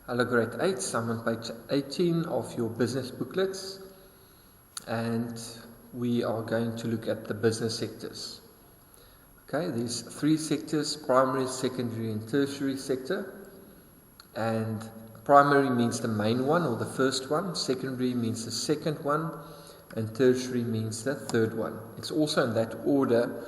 Hello grade 8, I'm on page 18 of your business booklets, and we are going to look at the business sectors. Okay, there's three sectors: primary, secondary and tertiary sector. And primary means the main one or the first one, secondary means the second one, and tertiary means the third one. It's also in that order.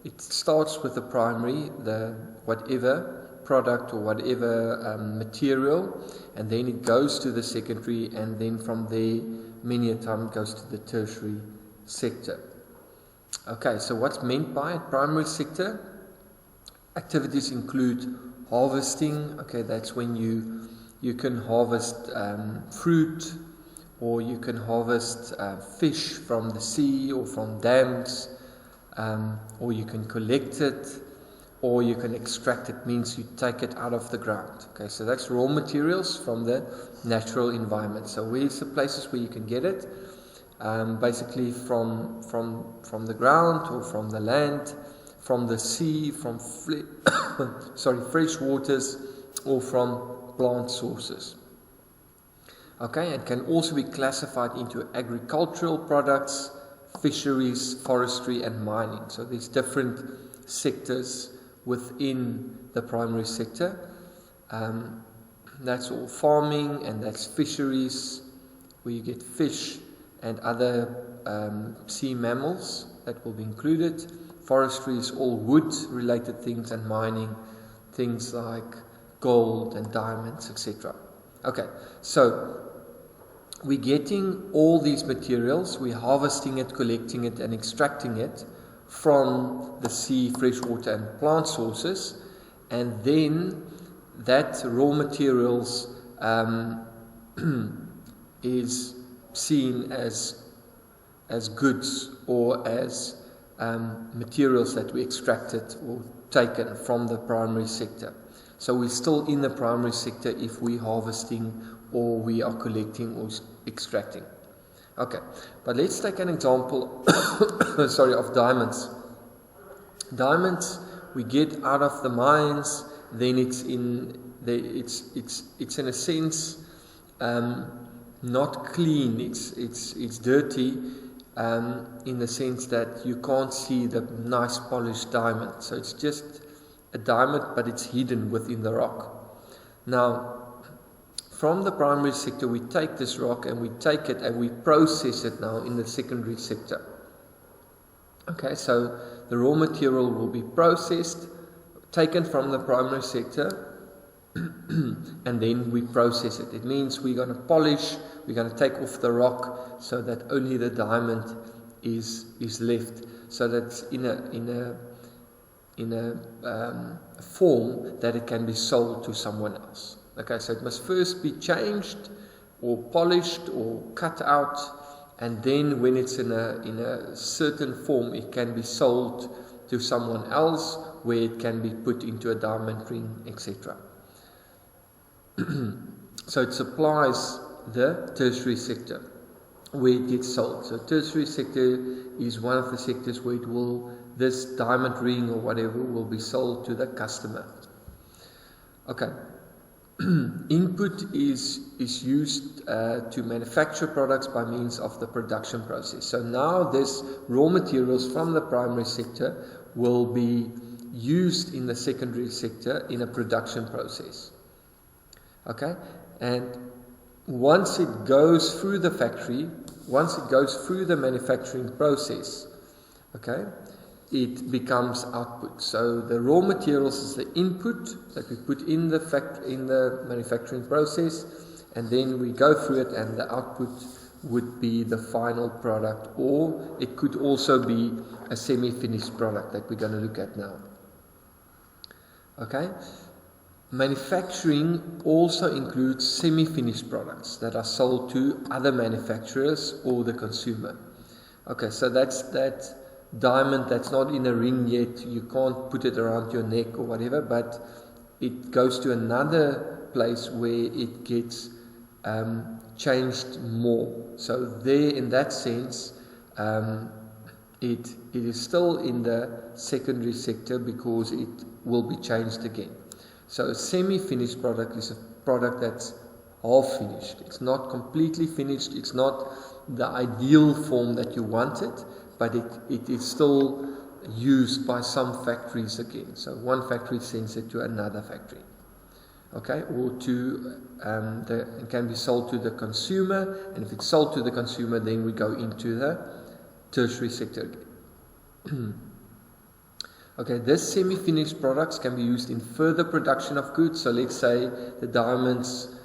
It starts with the primary, the whatever product or whatever material, and then it goes to the secondary, and then from there many a time it goes to the tertiary sector. Okay, so what's meant by it? Primary sector activities include harvesting. Okay, that's when you can harvest fruit, or you can harvest fish from the sea or from dams, or you can collect it, or you can extract it. Means you take it out of the ground. Okay, so that's raw materials from the natural environment. So where's the places where you can get it? Basically from the ground or from the land, from the sea, from fresh waters, or from plant sources. Okay, it can also be classified into agricultural products, fisheries, forestry and mining. So there's different sectors within the primary sector. That's all farming, and that's fisheries, where you get fish and other sea mammals that will be included. Forestry is all wood related things, and mining things like gold and diamonds, etc. Okay, so we're getting all these materials, we're harvesting it, collecting it and extracting it from the sea, freshwater and plant sources, and then that raw materials is seen as goods, or as materials that we extracted or taken from the primary sector. So we're still in the primary sector if we're harvesting or we are collecting or extracting. Okay, but let's take an example of diamonds. Diamonds we get out of the mines, then it's in a sense not clean, it's dirty, in the sense that you can't see the nice polished diamond. So it's just a diamond, but it's hidden within the rock. Now, from the primary sector, we take this rock and we take it and we process it now in the secondary sector. Okay, so the raw material will be processed, taken from the primary sector, and then we process it. It means we're going to polish, we're going to take off the rock so that only the diamond is left, so that in a form that it can be sold to someone else. Okay, so it must first be changed or polished or cut out, and then when it's in a certain form, it can be sold to someone else, where it can be put into a diamond ring, etc. So it supplies the tertiary sector, where it gets sold. So tertiary sector is one of the sectors where this diamond ring or whatever will be sold to the customer. Okay. Input is used to manufacture products by means of the production process. So now this raw materials from the primary sector will be used in the secondary sector in a production process. Okay, and once it goes through the factory, once it goes through the manufacturing process, okay, it becomes output. So the raw materials is the input that we put in the manufacturing process, and then we go through it, and the output would be the final product, or it could also be a semi-finished product that we're going to look at now. Okay, manufacturing also includes semi-finished products that are sold to other manufacturers or the consumer. Okay, so that's that diamond that's not in a ring yet, you can't put it around your neck or whatever, but it goes to another place where it gets changed more. So there, in that sense, it is still in the secondary sector because it will be changed again. So a semi-finished product is a product that's half finished. It's not completely finished. It's not the ideal form that you wanted, but it is still used by some factories again. So one factory sends it to another factory. Okay, or to it can be sold to the consumer, and if it's sold to the consumer, then we go into the tertiary sector again. Okay, this semi-finished products can be used in further production of goods. So let's say the diamonds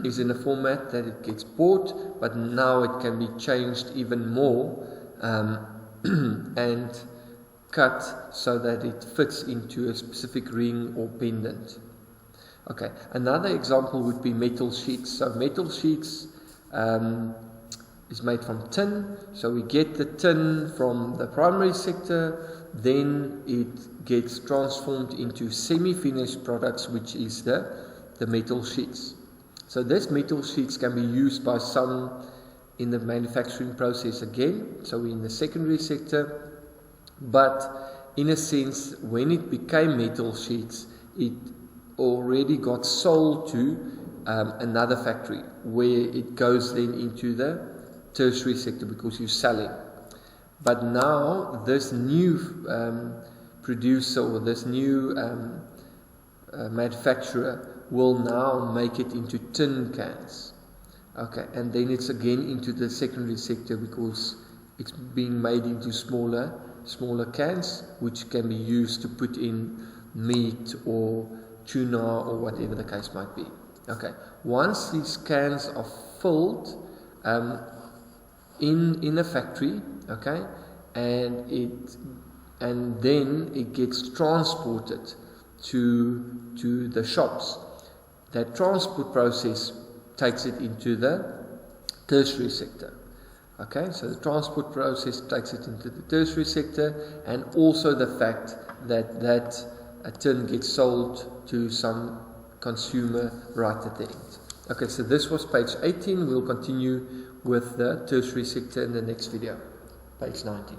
is in a format that it gets bought, but now it can be changed even more and cut so that it fits into a specific ring or pendant. Okay, another example would be metal sheets. So metal sheets is made from tin. So we get the tin from the primary sector, then it gets transformed into semi-finished products, which is the metal sheets. So these metal sheets can be used by some in the manufacturing process again. So we're in the secondary sector, but in a sense, when it became metal sheets, it already got sold to another factory where it goes then into the tertiary sector because you're selling. But now this new producer or this new manufacturer will now make it into tin cans. Okay, and then it's again into the secondary sector because it's being made into smaller cans, which can be used to put in meat or tuna or whatever the case might be. Okay, once these cans are filled in a factory, okay, and then it gets transported to the shops. That transport process takes it into the tertiary sector. Okay, so the transport process takes it into the tertiary sector, and also the fact that a tin gets sold to some consumer right at the end. Okay, so this was page 18. We'll continue with the tertiary sector in the next video, page 19.